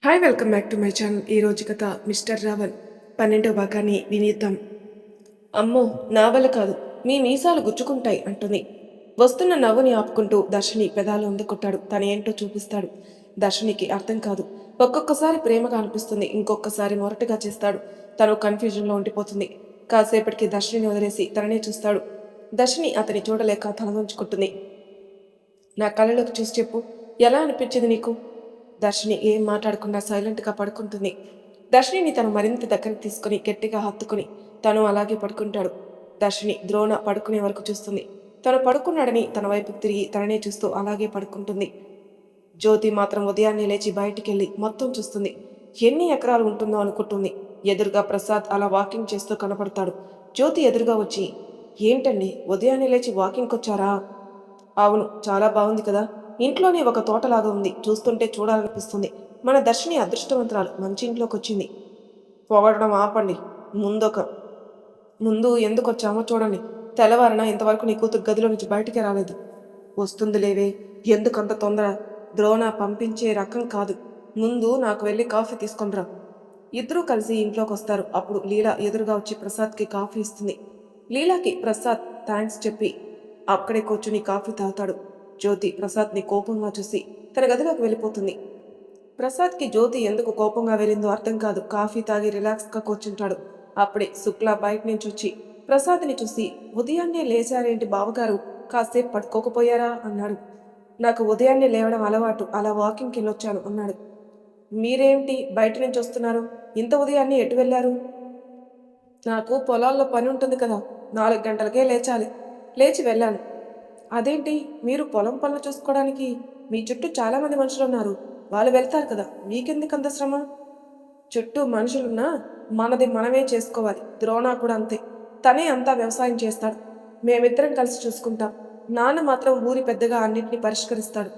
Hi welcome back to my channel. ఈ రోజు కథ మిస్టర్ రావణ్ 12వ భాగాన్ని వినిద్దాం. అమ్మో, నా వల్ల కాదు, మీ మీసాలు గుచ్చుకుంటాయి అంటుంది. వస్తున్న నవ్వుని ఆపుకుంటూ దర్శిని పెదాలు అందుకొట్టాడు. తనేంటో చూపిస్తాడు. దర్శినికి అర్థం కాదు. ఒక్కొక్కసారి ప్రేమగా అనిపిస్తుంది, ఇంకొకసారి మొరటుగా చేస్తాడు. తను కన్ఫ్యూజన్లో ఉండిపోతుంది. కాసేపటికి దర్శిని వదిలేసి తననే చూస్తాడు. దర్శిని అతని చూడలేక తల వంచుకుంటుంది. నా కళ్ళలోకి చూసి చెప్పు, ఎలా అనిపించింది నీకు? దర్శిని ఏం మాట్లాడకుండా సైలెంట్గా పడుకుంటుంది. దర్శిని తను మరింత దగ్గరికి తీసుకుని గట్టిగా హత్తుకుని తను అలాగే పడుకుంటాడు. దర్శిని ద్రోణ పడుకునే వరకు చూస్తుంది. తను పడుకున్నాడని తన వైపు తిరిగి తననే చూస్తూ అలాగే పడుకుంటుంది. జ్యోతి మాత్రం ఉదయాన్నే లేచి బయటికెళ్ళి మొత్తం చూస్తుంది. ఎన్ని ఎకరాలు ఉంటుందో అనుకుంటుంది. ఎదురుగా ప్రసాద్ అలా వాకింగ్ చేస్తూ కనపడతాడు. జ్యోతి ఎదురుగా వచ్చి, ఏంటండి ఉదయాన్నే లేచి వాకింగ్కి వచ్చారా? అవును, చాలా బాగుంది కదా. ఇంట్లోనే ఒక తోటలాగా ఉంది. చూస్తుంటే చూడాలనిపిస్తుంది. మన దర్శిని అదృష్టవంతురాలు, మంచి ఇంట్లోకి వచ్చింది. పొగడడం ఆపండి. ముందు ఎందుకు వచ్చామో చూడండి. తెల్లవారిన ఇంతవరకు నీ కూతురు గదిలో నుంచి బయటికే రాలేదు. వస్తుంది లేవే, ఎందుకంత తొందర? ద్రోణ పంపించే రకం కాదు. ముందు నాకు వెళ్ళి కాఫీ తీసుకొనిరా. ఇద్దరూ కలిసి ఇంట్లోకి వస్తారు. అప్పుడు లీలా ఎదురుగా వచ్చి ప్రసాద్కి కాఫీ ఇస్తుంది. లీలాకి ప్రసాద్ థ్యాంక్స్ చెప్పి అక్కడే కూర్చుని కాఫీ తాగుతాడు. జ్యోతి ప్రసాద్ని కోపంగా చూసి తన గదిలోకి వెళ్ళిపోతుంది. ప్రసాద్కి జ్యోతి ఎందుకు కోపంగా వెళ్ళిందో అర్థం కాదు. కాఫీ తాగి రిలాక్స్గా కూర్చుంటాడు. అప్పుడే శుక్లా బయట నుంచి వచ్చి ప్రసాద్ని చూసి, ఉదయాన్నే లేచారేంటి బావగారు, కాసేపు పడుకోకపోయారా అన్నాడు. నాకు ఉదయాన్నే లేవడం అలవాటు, అలా వాకింగ్కి వెళ్ళొచ్చాను అన్నాడు. మీరేంటి బయట నుంచి వస్తున్నారు? ఇంత ఉదయాన్నే ఎటు వెళ్ళారు? నాకు పొలాల్లో పని ఉంటుంది కదా, 4 గంటలకే లేచి వెళ్ళాను. అదేంటి, మీరు పొలం పనులు చూసుకోవడానికి మీ చుట్టూ చాలామంది మనుషులు ఉన్నారు, వాళ్ళు వెళ్తారు కదా, మీకెందుకంత శ్రమ? చుట్టూ మనుషులున్నా మనది మనమే చేసుకోవాలి. ద్రోణ కూడా అంతే, తనే అంతా వ్యవసాయం చేస్తాడు. మేమిద్దరం కలిసి చూసుకుంటాం. నాన్న మాత్రం ఊరి పెద్దగా అన్నింటినీ పరిష్కరిస్తాడు.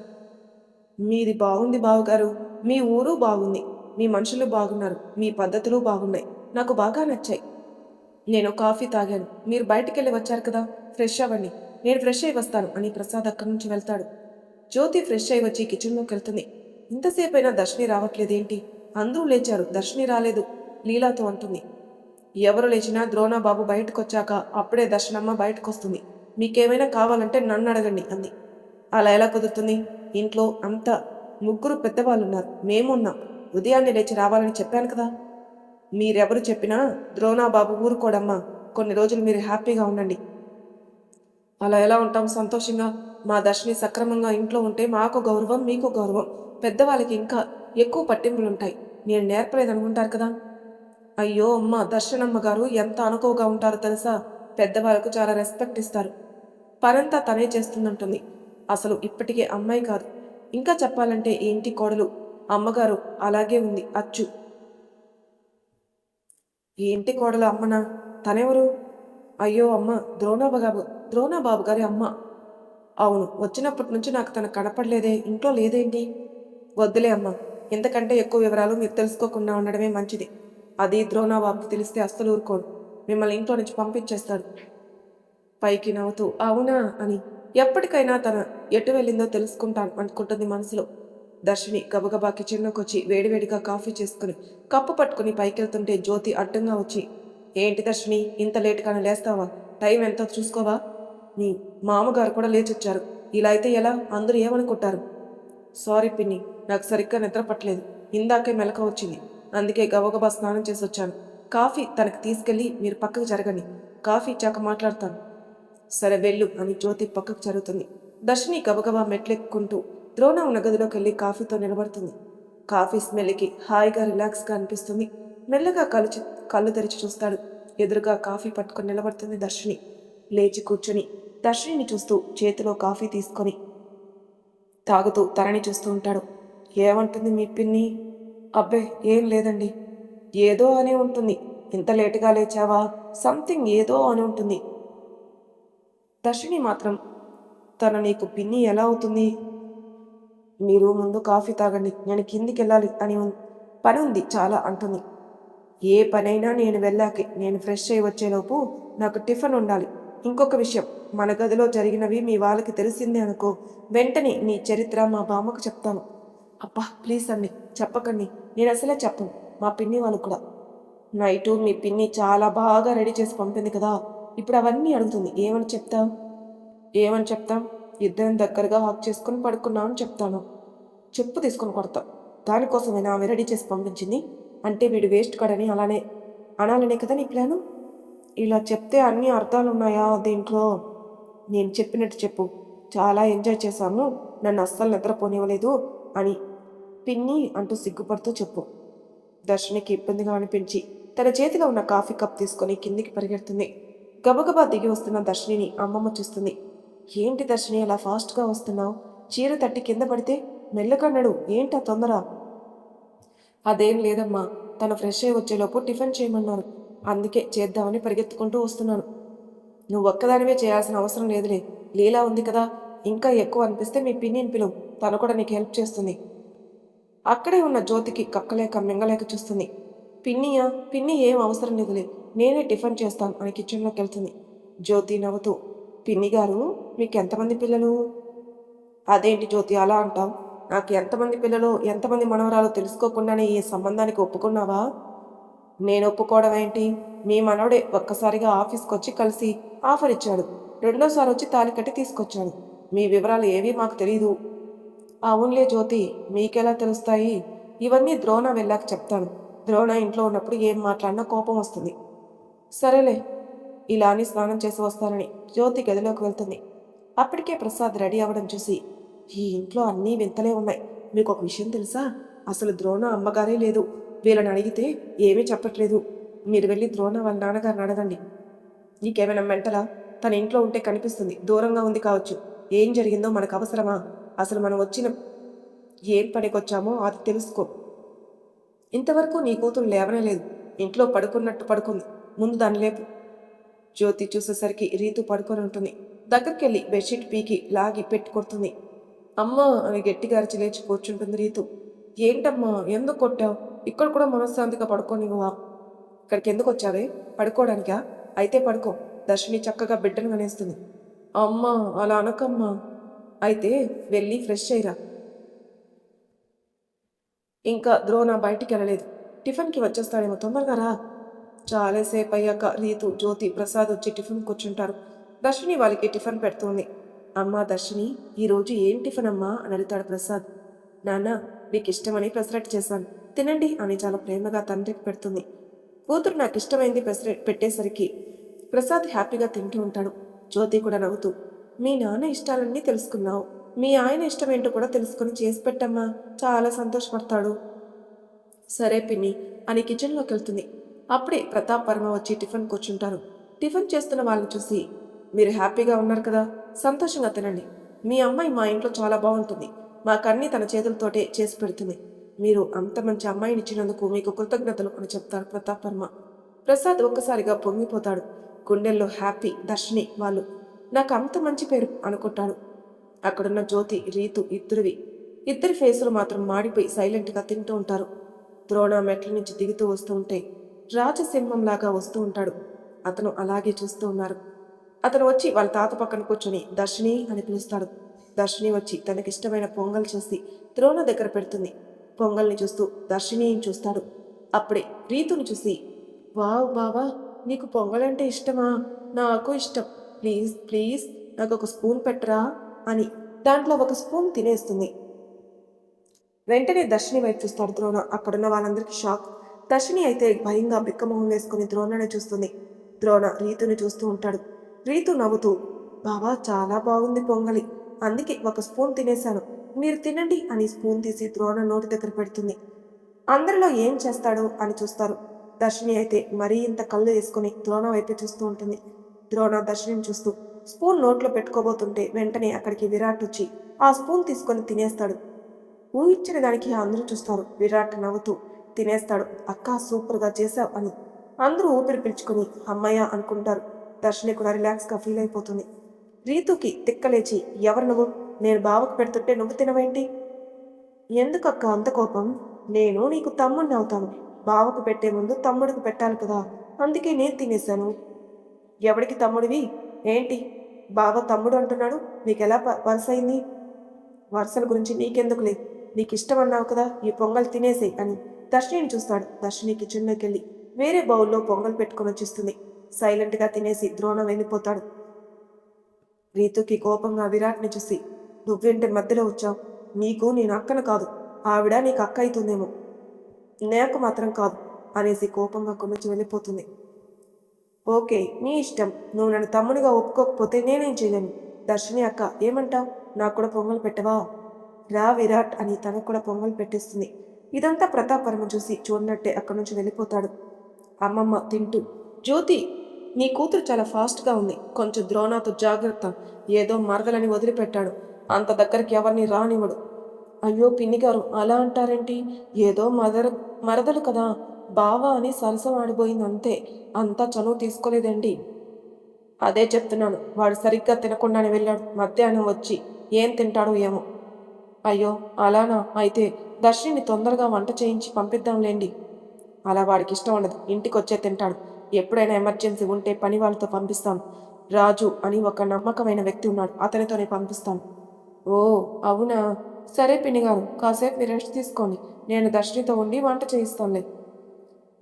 మీది బాగుంది బావగారు, మీ ఊరు బాగుంది, మీ మనుషులు బాగున్నారు, మీ పద్ధతులు బాగున్నాయి, నాకు బాగా నచ్చాయి. నేను కాఫీ తాగాను, మీరు బయటికెళ్ళి వచ్చారు కదా, ఫ్రెష్ అవ్వండి, నేను ఫ్రెష్ అయి వస్తాను అని ప్రసాద్ అక్కడి నుంచి వెళ్తాడు. జ్యోతి ఫ్రెష్ అయి వచ్చి కిచెన్లోకి వెళ్తుంది. ఇంతసేపైనా దర్శిని రావట్లేదేంటి? అందరూ లేచారు, దర్శిని రాలేదు, లీలాతో అంటుంది. ఎవరు లేచినా ద్రోణబాబు బయటకు వచ్చాక అప్పుడే దర్శనమ్మ బయటకు వస్తుంది. మీకేమైనా కావాలంటే నన్ను అడగండి అంది. అలా ఎలా కుదురుతుంది? ఇంట్లో అంతా ముగ్గురు పెద్దవాళ్ళున్నారు, మేమున్నాం. ఉదయాన్నే లేచి రావాలని చెప్పాను కదా. మీరెవరు చెప్పినా ద్రోణబాబు ఊరుకోడమ్మా. కొన్ని రోజులు మీరు హ్యాపీగా ఉండండి. అలా ఎలా ఉంటాం సంతోషంగా? మా దర్శిని సక్రమంగా ఇంట్లో ఉంటే మాకు గౌరవం, మీకు గౌరవం. పెద్దవాళ్ళకి ఇంకా ఎక్కువ పట్టింపులుంటాయి. నేను నేర్పలేదనుకుంటారు కదా. అయ్యో అమ్మ, దర్శనమ్మ గారు ఎంత అనుకోగా ఉంటారో తెలుసా? పెద్దవాళ్ళకు చాలా రెస్పెక్ట్ ఇస్తారు. పనంతా తనే చేస్తుందంటుంది. అసలు ఇప్పటికే అమ్మాయి కాదు, ఇంకా చెప్పాలంటే ఈ ఇంటి కోడలు. అమ్మగారు అలాగే ఉంది అచ్చు. ఈ ఇంటి కోడలు అమ్మనా? తనెవరు? అయ్యో అమ్మ, ద్రోణబాబు గారి అమ్మ. అవును, వచ్చినప్పటి నుంచి నాకు తను కనపడలేదే, ఇంట్లో లేదేంటి? వద్దులే అమ్మ, ఇంతకంటే ఎక్కువ వివరాలు మీరు తెలుసుకోకుండా ఉండడమే మంచిది. అది ద్రోణబాబుకి తెలిస్తే అస్సలు ఊరుకోడు, మిమ్మల్ని ఇంట్లో నుంచి పంపించేస్తాడు. పైకి నవ్వుతూ అవునా అని, ఎప్పటికైనా తన ఎటు వెళ్ళిందో తెలుసుకుంటాను అనుకుంటుంది మనసులో. దర్శిని గబగబా కిచెన్లోకి వచ్చి వేడివేడిగా కాఫీ చేసుకుని కప్పు పట్టుకుని పైకెళ్తుంటే జ్యోతి అడ్డంగా వచ్చి, ఏంటి దర్శిని, ఇంత లేటుగానే లేస్తావా? టైం ఎంతో చూసుకోవా? నీ మామగారు కూడా లేచొచ్చారు, ఇలా అయితే ఎలా? అందరూ ఏమనుకుంటారు? సారీ పిన్ని, నాకు సరిగ్గా నిద్ర పట్టలేదు, ఇందాకే మెలక వచ్చింది, అందుకే గబగబా స్నానం చేసి వచ్చాను. కాఫీ తనకి తీసుకెళ్ళి మీరు పక్కకు జరగండి, కాఫీ ఇచ్చాక మాట్లాడతాను. సరే వెళ్ళు అని జ్యోతి పక్కకు జరుగుతుంది. దర్శిని గబగబా మెట్లెక్కుంటూ ద్రోణ ఉన్న గదిలోకి వెళ్ళి కాఫీతో నిలబడుతుంది. కాఫీ స్మెల్కి హాయిగా రిలాక్స్గా అనిపిస్తుంది. మెల్లగా కళ్ళు తెరిచి చూస్తాడు. ఎదురుగా కాఫీ పట్టుకొని నిలబడుతుంది దర్శిని. లేచి కూర్చుని దర్శిని చూస్తూ చేతిలో కాఫీ తీసుకొని తాగుతూ తరణి చూస్తూ ఉంటాడు. ఏమంటుంది మీ పిన్ని? అబ్బే ఏం లేదండి. ఏదో అని ఉంటుంది. ఇంత లేటుగా లేచావా? సంథింగ్ ఏదో అని ఉంటుంది. దర్శిని మాత్రం తన నీకు పిన్ని ఎలా అవుతుంది? మీరు ముందు కాఫీ తాగండి, నేను కిందికి వెళ్ళాలి అని పని ఉంది చాలా అంటుంది. ఏ పనైనా నేను వెళ్ళాకే, నేను ఫ్రెష్ అయ్యి వచ్చేలోపు నాకు టిఫిన్ ఉండాలి. ఇంకొక విషయం, మన గదిలో జరిగినవి మీ వాళ్ళకి తెలిసిందే అనుకో, వెంటనే నీ చరిత్ర మా బామ్మకు చెప్తాను. అబ్బా ప్లీజ్ అండి, చెప్పకండి. నేను అసలే చెప్పను మా పిన్ని వాళ్ళు కూడా. నైటు మీ పిన్ని చాలా బాగా రెడీ చేసి పంపింది కదా, ఇప్పుడు అవన్నీ అడుగుతుంది. ఏమని చెప్తావు? ఏమని చెప్తాం? ఇద్దరం దగ్గరగా హాక్ చేసుకుని పడుకున్నామని చెప్తాను. చెప్పు తీసుకొని కొడతా. దానికోసమేనా ఆమె రెడీ చేసి పంపించింది? అంటే వీడు వేస్ట్ కాడని అలానే అనాలనే కదా నీ ప్లాను? ఇలా చెప్తే అన్ని అర్థాలున్నాయా దీంట్లో? నేను చెప్పినట్టు చెప్పు. చాలా ఎంజాయ్ చేశాము, నన్ను అస్సలు నిద్రపోనివ్వలేదు అని పిన్ని అంటూ సిగ్గుపడుతూ చెప్పు. దర్శనికి ఇబ్బందిగా అనిపించి తన చేతిలో ఉన్న కాఫీ కప్ తీసుకొని కిందికి పరిగెడుతుంది. గబగబా దిగి వస్తున్న దర్శినిని అమ్మమ్మ చూస్తుంది. ఏంటి దర్శిని అలా ఫాస్ట్గా వస్తున్నావు? చీర తట్టి కింద పడితే మెల్లగా నడు, ఏంటా తొందర? అదేం లేదమ్మా, తను ఫ్రెష్ అయి వచ్చేలోపు టిఫిన్ చేయమన్నారు, అందుకే చేద్దామని పరిగెత్తుకుంటూ వస్తున్నాను. నువ్వు ఒక్కదానివే చేయాల్సిన అవసరం లేదులే, లీలా ఉంది కదా. ఇంకా ఎక్కువ అనిపిస్తే మీ పిన్నిని పిలువు, తను కూడా నీకు హెల్ప్ చేస్తుంది. అక్కడే ఉన్న జ్యోతికి కక్కలేక మింగలేక చూస్తుంది. పిన్నియా? పిన్ని ఏం అవసరం లేదులే, నేనే టిఫిన్ చేస్తాను అని కిచెన్లోకి వెళ్తుంది. జ్యోతి నవ్వుతూ, పిన్ని గారు, మీకు ఎంతమంది పిల్లలు? అదేంటి జ్యోతి అలా అంటావు? నాకు ఎంతమంది పిల్లలు ఎంతమంది మనవరాలు తెలుసుకోకుండానే ఈ సంబంధానికి ఒప్పుకున్నావా? నేను ఒప్పుకోవడం ఏంటి? మీ మనవడే ఒక్కసారిగా ఆఫీస్కి వచ్చి కలిసి ఆఫర్ ఇచ్చాడు, రెండోసారి వచ్చి తాళి కట్టి తీసుకొచ్చాడు. మీ వివరాలు ఏవీ మాకు తెలీదు. అవునులే జ్యోతి, మీకెలా తెలుస్తాయి? ఇవన్నీ ద్రోణ వెళ్ళాక చెప్తాను. ద్రోణ ఇంట్లో ఉన్నప్పుడు ఏం మాట్లాడినా కోపం వస్తుంది. సరేలే, ఇలా అని స్నానం చేసి వస్తానని జ్యోతి గదిలోకి వెళ్తుంది. అప్పటికే ప్రసాద్ రెడీ అవ్వడం చూసి, ఈ ఇంట్లో అన్నీ వింతలే ఉన్నాయి. మీకు ఒక విషయం తెలుసా? అసలు ద్రోణ అమ్మగారే లేదు. వీళ్ళని అడిగితే ఏమీ చెప్పట్లేదు. మీరు వెళ్ళి ద్రోణ వాళ్ళ నాన్నగారిని అడగండి. నీకేమైనా మెంటలా? తన ఇంట్లో ఉంటే కనిపిస్తుంది, దూరంగా ఉంది కావచ్చు. ఏం జరిగిందో మనకు అవసరమా? అసలు మనం వచ్చిన ఏం పనికొచ్చామో అది తెలుసుకో. ఇంతవరకు నీ కూతురు లేవనే లేదు. ఇంట్లో పడుకున్నట్టు పడుకుంది. ముందు దాన్ని లేపు. జ్యోతి చూసేసరికి రీతు పడుకొని ఉంటుంది. దగ్గరికెళ్ళి బెడ్షీట్ పీకి లాగి పెట్టి కొడుతుంది. అమ్మా అని గట్టిగా అరిచి లేచి కూర్చుంటుంది రీతు. ఏంటమ్మా, ఎందుకు కొట్టావు? ఇక్కడ కూడా మనశ్శాంతిగా పడుకోనివ్వవా? ఇక్కడికి ఎందుకు వచ్చావే? పడుకోవడానికా? అయితే పడుకో. దర్శిని చక్కగా బిడ్డను కనేస్తుంది. అమ్మా అలా అనకమ్మా. అయితే వెళ్ళి ఫ్రెష్ అయ్యిరా. ఇంకా ద్రోణ బయటికి వెళ్ళలేదు. టిఫిన్కి వచ్చేస్తాడేమో, తొందరగా రా. చాలాసేపు అయ్యాక రీతు, జ్యోతి, ప్రసాద్ వచ్చి టిఫిన్ కూర్చుంటారు. దర్శిని వాళ్ళకి టిఫిన్ పెడుతుంది. అమ్మా దర్శిని, ఈరోజు ఏం టిఫిన్ అమ్మా అని అడుగుతాడు ప్రసాద్. నాన్న, మీకు ఇష్టమని పెసరట్టు చేశాను, తినండి అని చాలా ప్రేమగా తండ్రికి పెడుతుంది. కూతురు నాకు ఇష్టమైంది పెసరట్టు పెట్టేసరికి ప్రసాద్ హ్యాపీగా తింటూ ఉంటాడు. జ్యోతి కూడా నవ్వుతూ, మీ నాన్న ఇష్టాలన్నీ తెలుసుకున్నావు, మీ ఆయన ఇష్టం ఏంటో కూడా తెలుసుకుని చేసి పెట్టమ్మా, చాలా సంతోషపడతాడు. సరే పిన్ని అని కిచెన్లోకి వెళ్తుంది. అప్పుడే ప్రతాప్ వర్మ వచ్చి టిఫిన్ కూర్చుంటారు. టిఫిన్ చేస్తున్న వాళ్ళని చూసి, మీరు హ్యాపీగా ఉన్నారు కదా, సంతోషంగా తినండి. మీ అమ్మాయి మా ఇంట్లో చాలా బాగుంటుంది, మాకన్నీ తన చేతులతోటే చేసి పెడుతుంది. మీరు అంత మంచి అమ్మాయిని ఇచ్చినందుకు మీకు కృతజ్ఞతలు అని చెప్తారు ప్రతాప్ వర్మ. ప్రసాద్ ఒక్కసారిగా పొంగిపోతాడు. గుండెల్లో హ్యాపీ దర్శిని వాళ్ళు నాకు అంత మంచి పేరు అనుకుంటాడు. అక్కడున్న జ్యోతి, రీతు ఇద్దరి ఫేసులు మాత్రం మాడిపోయి సైలెంట్గా తింటూ ఉంటారు. ద్రోణ మెట్ల నుంచి దిగుతూ వస్తూ ఉంటే రాజసింహంలాగా వస్తూ ఉంటాడు. అతను అలాగే చూస్తూ ఉన్నారు. అతను వచ్చి వాళ్ళ తాత పక్కన కూర్చొని దర్శిని అని పిలుస్తాడు. దర్శిని వచ్చి తనకిష్టమైన పొంగల్ చేసి ద్రోణ దగ్గర పెడుతుంది. పొంగల్ని చూస్తూ దర్శిని చూస్తాడు. అప్పుడే రీతుని చూసి, వావ్ బావా, నీకు పొంగలంటే ఇష్టమా? నాకు ఇష్టం, ప్లీజ్ ప్లీజ్ నాకు ఒక స్పూన్ పెట్టరా అని దాంట్లో ఒక స్పూన్ తినేస్తుంది. వెంటనే దర్శిని వైపు చూస్తాడు ద్రోణ. అక్కడున్న వాళ్ళందరికీ షాక్. దర్శిని అయితే భయంగా బిక్కమొహం వేసుకుని ద్రోణనే చూస్తుంది. ద్రోణ రీతుని చూస్తూ ఉంటాడు. రీతు నవ్వుతూ, బాబా చాలా బాగుంది పొంగలి, అందుకే ఒక స్పూన్ తినేశాను, మీరు తినండి అని స్పూన్ తీసి ద్రోణ నోటి దగ్గర పెడుతుంది. అందరిలో ఏం చేస్తాడు అని చూస్తారు. దర్శిని అయితే మరీ ఇంత కళ్ళు వేసుకుని ద్రోణ వైపే చూస్తూ ఉంటుంది. ద్రోణ దర్శిని చూస్తూ స్పూన్ నోట్లో పెట్టుకోబోతుంటే వెంటనే అక్కడికి విరాట్ వచ్చి ఆ స్పూన్ తీసుకొని తినేస్తాడు. ఊహించిన దానికి అందరూ చూస్తారు. విరాట్ నవ్వుతూ తినేస్తాడు. అక్క సూపర్గా చేశావు అని అందరూ ఊపిరి పీల్చుకొని అమ్మయ్య అనుకుంటారు. దర్శిని కూడా రిలాక్స్గా ఫీల్ అయిపోతుంది. రీతుకి తిక్కలేచి, ఎవరు నువ్వు? నేను బావకు పెడుతుంటే నువ్వు తినవేంటి? ఎందుకక్క అంత కోపం? నేను నీకు తమ్ముడిని అవుతాను, బావకు పెట్టే ముందు తమ్ముడికి పెట్టాలి కదా, అందుకే నేను తినేశాను. ఎవడికి తమ్ముడివి? ఏంటి బావ తమ్ముడు అంటున్నాడు, నీకెలా వరుస అయింది? వరుసల గురించి నీకెందుకులే, నీకు ఇష్టం అన్నావు కదా, ఈ పొంగల్ తినేసేయ్ అని దర్శినిని చూస్తాడు. దర్శిని కిచెన్లోకి వెళ్ళి వేరే బౌల్లో పొంగల్ పెట్టుకొని వచ్చిస్తుంది. సైలెంట్గా తినేసి ద్రోణ వెళ్ళిపోతాడు. రీతుకి కోపంగా విరాట్ని చూసి, నువ్వేంటి మధ్యలో వచ్చావు? నీకు నేను అక్కను కాదు, ఆవిడ నీకు అక్క అవుతుందేమో, నాకు మాత్రం కాదు అనేసి కోపంగా కొనుచి వెళ్ళిపోతుంది. ఓకే, నీ ఇష్టం. నువ్వు నన్ను తమ్మునిగా ఒప్పుకోకపోతే నేనేం చేయలేను. దర్శిని అక్క, ఏమంటావు? నాకు కూడా పొంగల్ పెట్టవా? రా విరాట్ అని తనకు కూడా పొంగల్ పెట్టేస్తుంది. ఇదంతా ప్రతాప్ వర్మ చూసి చూడనట్టే అక్కడి నుంచి వెళ్ళిపోతాడు. అమ్మమ్మ తింటూ, జ్యోతి, నీ కూతురు చాలా ఫాస్ట్గా ఉంది, కొంచెం ద్రోణాతో జాగ్రత్త. ఏదో మరదలని వదిలిపెట్టాడు, అంత దగ్గరికి ఎవరిని రానివ్వడు. అయ్యో పిన్ని గారు, అలా అంటారేంటి? ఏదో మరదలు కదా, బావా అని సరసం ఆడిపోయింది అంతే, అంతా చనువు తీసుకోలేదండి. అదే చెప్తున్నాను, వాడు సరిగ్గా తినకుండానే వెళ్ళాడు. మధ్యాహ్నం వచ్చి ఏం తింటాడో ఏమో. అయ్యో అలానా? అయితే దర్శిని తొందరగా వంట చేయించి పంపిద్దాంలేండి. అలా వాడికి ఇష్టం ఉండదు, ఇంటికి వచ్చే తింటాడు. ఎప్పుడైనా ఎమర్జెన్సీ ఉంటే పని వాళ్ళతో పంపిస్తాను. రాజు అని ఒక నమ్మకమైన వ్యక్తి ఉన్నాడు, అతనితోనే పంపిస్తాను. ఓ అవునా, సరే పిన్ని గారు, కాసేపు మీరు రెస్ట్ తీసుకోండి, నేను దర్శినితో ఉండి వంట చేయిస్తానులే.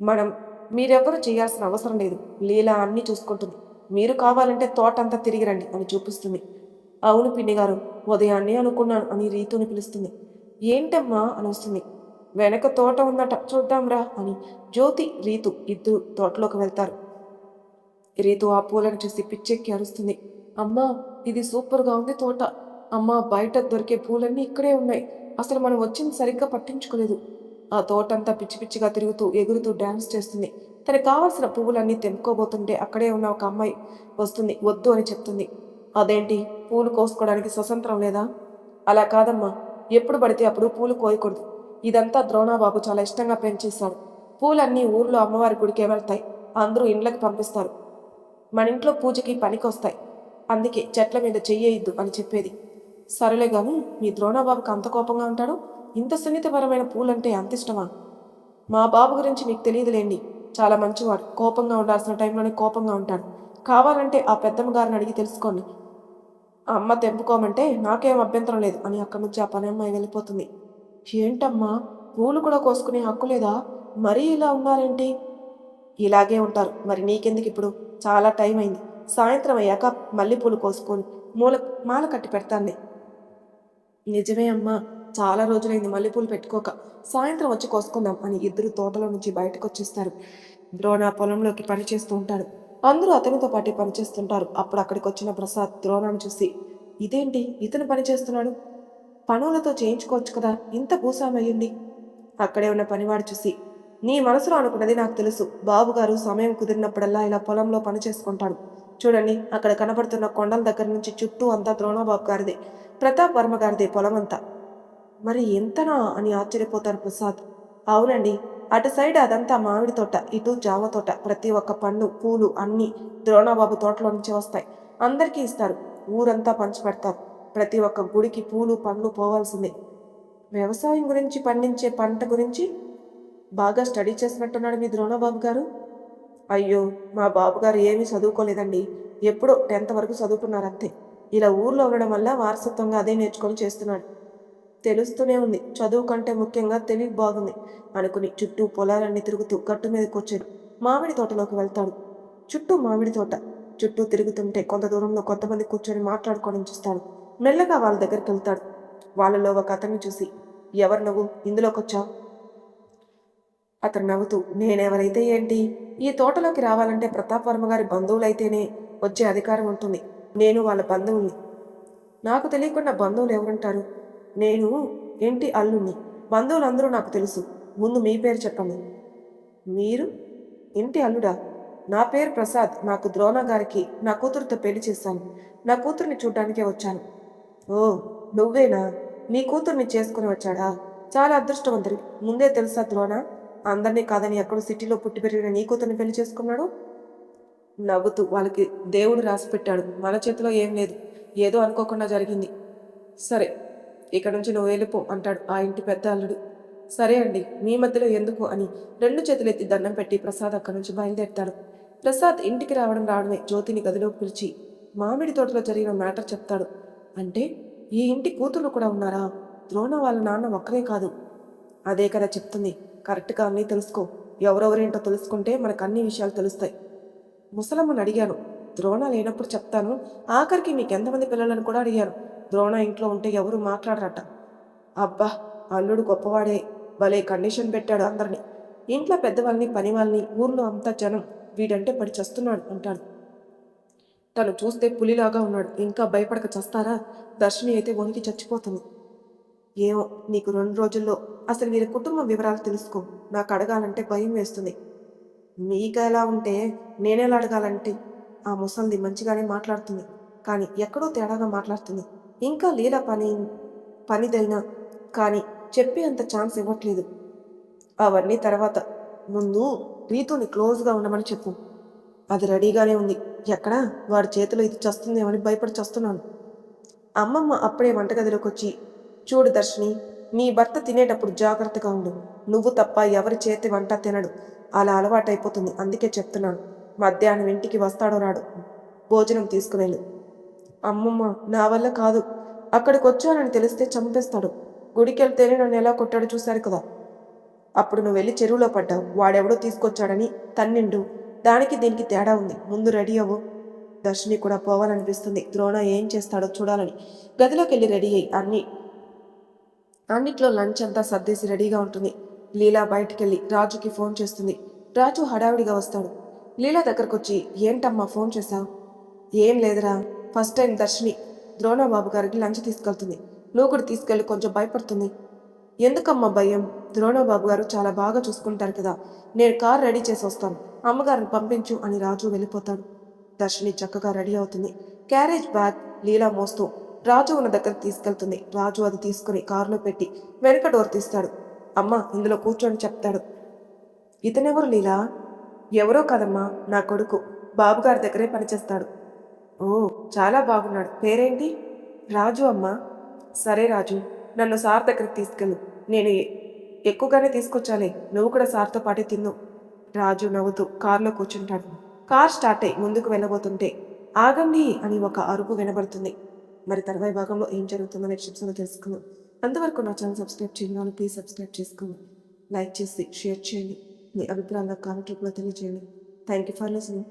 మనం మీరెవ్వరూ చేయాల్సిన అవసరం లేదు, లీలా అన్నీ చూసుకుంటుంది. మీరు కావాలంటే తోటంతా తిరిగి రండి అని చూపిస్తుంది. అవును పిన్ని గారు, ఉదయాన్నే అనుకున్నాను అని రీతుని పిలుస్తుంది. ఏంటమ్మా అని వస్తుంది. వెనక తోట ఉందట, చూద్దాంరా అని జ్యోతి రీతు ఇద్దరు తోటలోకి వెళ్తారు. రీతు ఆ పూలను చూసి పిచ్చెక్కి అరుస్తుంది. అమ్మా, ఇది సూపర్గా ఉంది తోట. అమ్మా, బయట దొరికే పూలన్నీ ఇక్కడే ఉన్నాయి. అసలు మనం వచ్చింది సరిగ్గా పట్టించుకోలేదు. ఆ తోటంతా పిచ్చి పిచ్చిగా తిరుగుతూ ఎగురుతూ డ్యాన్స్ చేస్తుంది. తనకు కావాల్సిన పువ్వులన్నీ తెంపుకోబోతుంటే అక్కడే ఉన్న ఒక అమ్మాయి వస్తుంది. వద్దు అని చెప్తుంది. అదేంటి, పూలు కోసుకోవడానికి స్వతంత్రం లేదా? అలా కాదమ్మా, ఎప్పుడు పడితే అప్పుడు పూలు కోయకూడదు. ఇదంతా ద్రోణాబాబు చాలా ఇష్టంగా పెంచేశాడు. పూలన్నీ ఊర్లో అమ్మవారి గుడికే వెళ్తాయి, అందరూ ఇండ్లకి పంపిస్తారు. మన ఇంట్లో పూజకి పనికొస్తాయి. అందుకే చెట్ల మీద చెయ్యొద్దు అని చెప్పేది. సరేలే గాని, మీ ద్రోణాబాబుకి అంత కోపంగా ఉంటాడు? ఇంత సున్నితపరమైన పూలంటే అంత ఇష్టమా? మా బాబు గురించి మీకు తెలియదులేండి, చాలా మంచివాడు. కోపంగా ఉండాల్సిన టైంలోనే కోపంగా ఉంటాడు. కావాలంటే ఆ పెద్దమ్మ గారిని అడిగి తెలుసుకోండి. అమ్మ తెంపుకోమంటే నాకేం అభ్యంతరం లేదు అని అక్కడి నుంచి ఆ పని అమ్మాయి వెళ్ళిపోతుంది. ఏంటమ్మా, పూలు కూడా కోసుకునే హక్కు లేదా? మరీ ఇలా ఉన్నారేంటి? ఇలాగే ఉంటారు, మరి నీకెందుకు ఇప్పుడు? చాలా టైం అయింది, సాయంత్రం అయ్యాక మల్లెపూలు కోసుకొని మాల కట్టి పెడతానులే. నిజమే అమ్మా, చాలా రోజులైంది మల్లెపూలు పెట్టుకోక, సాయంత్రం వచ్చి కోసుకుందాం అని ఇద్దరు తోటలో నుంచి బయటకు వచ్చేస్తారు. ద్రోణ పొలంలోకి పని చేస్తూ ఉంటాడు. అందరూ అతనితో పాటే పనిచేస్తుంటారు. అప్పుడు అక్కడికి వచ్చిన ప్రసాద్ ద్రోణాన్ని చూసి, ఇదేంటి ఇతను పని చేస్తున్నాడు? పనులతో చేయించుకోవచ్చు కదా, ఇంత భూసామయ్యింది. అక్కడే ఉన్న పనివాడు చూసి, నీ మనసులో అనుకున్నది నాకు తెలుసు. బాబుగారు సమయం కుదిరినప్పుడల్లా ఇలా పొలంలో పని చేసుకుంటాడు. చూడండి, అక్కడ కనబడుతున్న కొండల దగ్గర నుంచి చుట్టూ అంతా ద్రోణాబాబు గారిదే, ప్రతాప్ వర్మ గారిదే పొలం అంతా. మరి ఎంతనా అని ఆశ్చర్యపోతారు ప్రసాద్. అవునండి, అటు సైడ్ అదంతా మామిడి తోట, ఇటు జామ తోట. ప్రతి ఒక్క పండు పూలు అన్నీ ద్రోణాబాబు తోటలో నుంచి వస్తాయి. అందరికీ ఇస్తారు, ఊరంతా పంచిపెడతారు. ప్రతి ఒక్క గుడికి పూలు పండ్లు పోవాల్సిందే. వ్యవసాయం గురించి, పండించే పంట గురించి బాగా స్టడీ చేసినట్టున్నాడు మీ ద్రోణబాబు గారు. అయ్యో, మా బాబుగారు ఏమీ చదువుకోలేదండి, ఎప్పుడో 10th వరకు చదువుకున్నారంతే. ఇలా ఊర్లో ఉండడం వల్ల వారసత్వంగా అదే నేర్చుకొని చేస్తున్నాడు. తెలుస్తూనే ఉంది, చదువు కంటే ముఖ్యంగా తెలివి బాగుంది అనుకుని చుట్టూ పొలాలన్నీ తిరుగుతూ గట్టు మీద కూర్చొని మామిడి తోటలోకి వెళ్తాడు. చుట్టూ మామిడి తోట. చుట్టూ తిరుగుతుంటే కొంత దూరంలో కొంతమంది కూర్చొని మాట్లాడుకోవడం చూస్తాడు. మెల్లగా వాళ్ళ దగ్గరికి వెళ్తాడు. వాళ్ళలో ఒక అతన్ని చూసి, ఎవరు నువ్వు, ఇందులోకి వచ్చావు? అతను నవ్వుతూ, నేనెవరైతే ఏంటి, ఈ తోటలోకి రావాలంటే ప్రతాప్ వర్మ గారి బంధువులైతేనే వచ్చే అధికారం ఉంటుంది. నేను వాళ్ళ బంధువుల్ని. నాకు తెలియకుండా బంధువులు ఎవరుంటారు? నేను ఇంటి అల్లుణ్ణి. బంధువులందరూ నాకు తెలుసు. ముందు మీ పేరు చెప్పండి. మీరు ఇంటి అల్లుడా? నా పేరు ప్రసాద్. నాకు ద్రోణ గారికి నా కూతురుతో పెళ్లి చేశాను. నా కూతుర్ని చూడ్డానికే వచ్చాను. ఓ, నువ్వేనా? నీ కూతుర్ని చేసుకుని వచ్చాడా? చాలా అదృష్టవంతుడి. ముందే తెలుసా ద్రోణ? అందరినీ కాదని ఎక్కడో సిటీలో పుట్టి పెరిగిన నీ కూతుర్ని పెళ్లి చేసుకున్నాడు. నవ్వుతూ, వాళ్ళకి దేవుడు రాసి పెట్టాడు, మన చేతిలో ఏం లేదు, ఏదో అనుకోకుండా జరిగింది. సరే, ఇక్కడ నుంచి నువ్వు వెళ్ళిపో అంటాడు ఆ ఇంటి పెద్ద అల్లుడు. సరే అండి, మీ మధ్యలో ఎందుకు అని 2 చేతులెత్తి దండం పెట్టి ప్రసాద్ అక్కడి నుంచి బయలుదేరుతాడు. ప్రసాద్ ఇంటికి రావడమే జ్యోతిని గదిలోకి పిలిచి, మామిడి తోటలో జరిగిన మ్యాటర్ చెప్తాడు. అంటే ఈ ఇంటి కూతుర్లు కూడా ఉన్నారా? ద్రోణ వాళ్ళ నాన్న ఒక్కరే కాదు. అదే కదా చెప్తుంది. కరెక్ట్గా అన్నీ తెలుసుకో. ఎవరెవరేంటో తెలుసుకుంటే మనకు అన్ని విషయాలు తెలుస్తాయి. ముసలమ్మని అడిగాను. ద్రోణ లేనప్పుడు చెప్తాను. ఆఖరికి మీకు ఎంతమంది పిల్లలని కూడా అడిగాను. ద్రోణ ఇంట్లో ఉంటే ఎవరు మాట్లాడరట. అబ్బా, అల్లుడు గొప్పవాడే. భలే కండిషన్ పెట్టాడు అందరినీ. ఇంట్లో పెద్దవాళ్ళని, పని వాళ్ళని, ఊర్లో అంతా జనం వీడంటే పడి చస్తున్నాడు అంటాడు. తను చూస్తే పులిలాగా ఉన్నాడు. ఇంకా భయపడక చస్తారా? దర్శిని అయితే వణికి చచ్చిపోతుంది. ఏమో, నీకు 2 రోజుల్లో అసలు వీరి కుటుంబ వివరాలు తెలుసుకో. నాకు అడగాలంటే భయం వేస్తుంది. మీకు ఎలా ఉంటే నేనెలా అడగాలంటే? ఆ ముసల్ది మంచిగానే మాట్లాడుతుంది, కానీ ఎక్కడో తేడాగా మాట్లాడుతుంది. ఇంకా లీల పనిదైనా కానీ చెప్పే అంత ఛాన్స్ ఇవ్వట్లేదు. అవన్నీ తర్వాత. ముందు రీతుని క్లోజ్గా ఉండమని చెప్పు. అది రెడీగానే ఉంది. ఎక్కడా వాడి చేతిలో ఇది చస్తుందేమని భయపడి చస్తున్నాను. అమ్మమ్మ అప్పుడే వంటగదిలోకి వచ్చి, చూడు దర్శిని, నీ భర్త తినేటప్పుడు జాగ్రత్తగా ఉండు. నువ్వు తప్ప ఎవరి చేతి వంట తినడు. అలా అలవాటైపోతుంది. అందుకే చెప్తున్నాను. మధ్యాహ్నం ఇంటికి వస్తాడో రాడు. భోజనం తీసుకువెళ్ళు. అమ్మమ్మ, నా వల్ల కాదు. అక్కడికి వచ్చానని తెలిస్తే చంపేస్తాడు. గుడికెళ్తేనే నన్ను ఎలా కొట్టాడు చూశారు కదా. అప్పుడు నువ్వు వెళ్ళి చెరువులో పడ్డావు. వాడెవడో తీసుకొచ్చాడని తన్నిండు. దానికి దీనికి తేడా ఉంది. ముందు రెడీ అవ్వు. దర్శిని కూడా పోవాలనిపిస్తుంది. ద్రోణ ఏం చేస్తాడో చూడాలని గదిలోకి వెళ్ళి రెడీ అయ్యి అన్నిట్లో లంచ్ అంతా సర్దేసి రెడీగా ఉంటుంది. లీలా బయటికెళ్ళి రాజుకి ఫోన్ చేస్తుంది. రాజు హడావిడిగా వస్తాడు. లీలా దగ్గరకు వచ్చి, ఏంటమ్మా ఫోన్ చేశావు? ఏం లేదురా, ఫస్ట్ టైం దర్శిని ద్రోణబాబు గారికి లంచ్ తీసుకెళ్తుంది. నువ్వు కూడా తీసుకెళ్ళి, కొంచెం భయపడుతుంది. ఎందుకమ్మా భయం? ద్రోణబాబు గారు చాలా బాగా చూసుకుంటారు కదా. నేను కార్ రెడీ చేసి వస్తాను, అమ్మగారిని పంపించు అని రాజు వెళ్ళిపోతాడు. దర్శిని చక్కగా రెడీ అవుతుంది. క్యారేజ్ బ్యాగ్ లీలా మోస్తూ రాజు ఉన్న దగ్గరికి తీసుకెళ్తుంది. రాజు అది తీసుకుని కారులో పెట్టి వెనక డోర్ తీస్తాడు. అమ్మ, ఇందులో కూర్చొని చెప్తాడు. ఇతనెవరు లీలా? ఎవరో కదమ్మా, నా కొడుకు. బాబుగారి దగ్గరే పనిచేస్తాడు. ఓ, చాలా బాగున్నాడు. పేరేంటి? రాజు అమ్మా. సరే రాజు, నన్ను సార్ దగ్గరికి తీసుకెళ్ళు. నేను ఎక్కువగానే తీసుకొచ్చాలే. నువ్వు కూడా సార్తో పాటే తిన్ను. రాజు నవ్వుతూ కారులో కూర్చుంటాడు. కార్ స్టార్ట్ అయి ముందుకు వెళ్ళబోతుంటే, ఆగండి అని ఒక అరుపు వినబడుతుంది. మరి తర్వాయి భాగంలో ఏం జరుగుతుందో నెక్స్ట్ ఎపిసోడ్లో తెలుసుకుందాం. అంతవరకు నా ఛానల్ సబ్స్క్రైబ్ చేయండి. ప్లీజ్ సబ్స్క్రైబ్ చేసుకోండి. లైక్ చేసి షేర్ చేయండి. మీ అభిప్రాయాలను కామెంట్ రూపంలో తెలియజేయండి. Thank you for listening.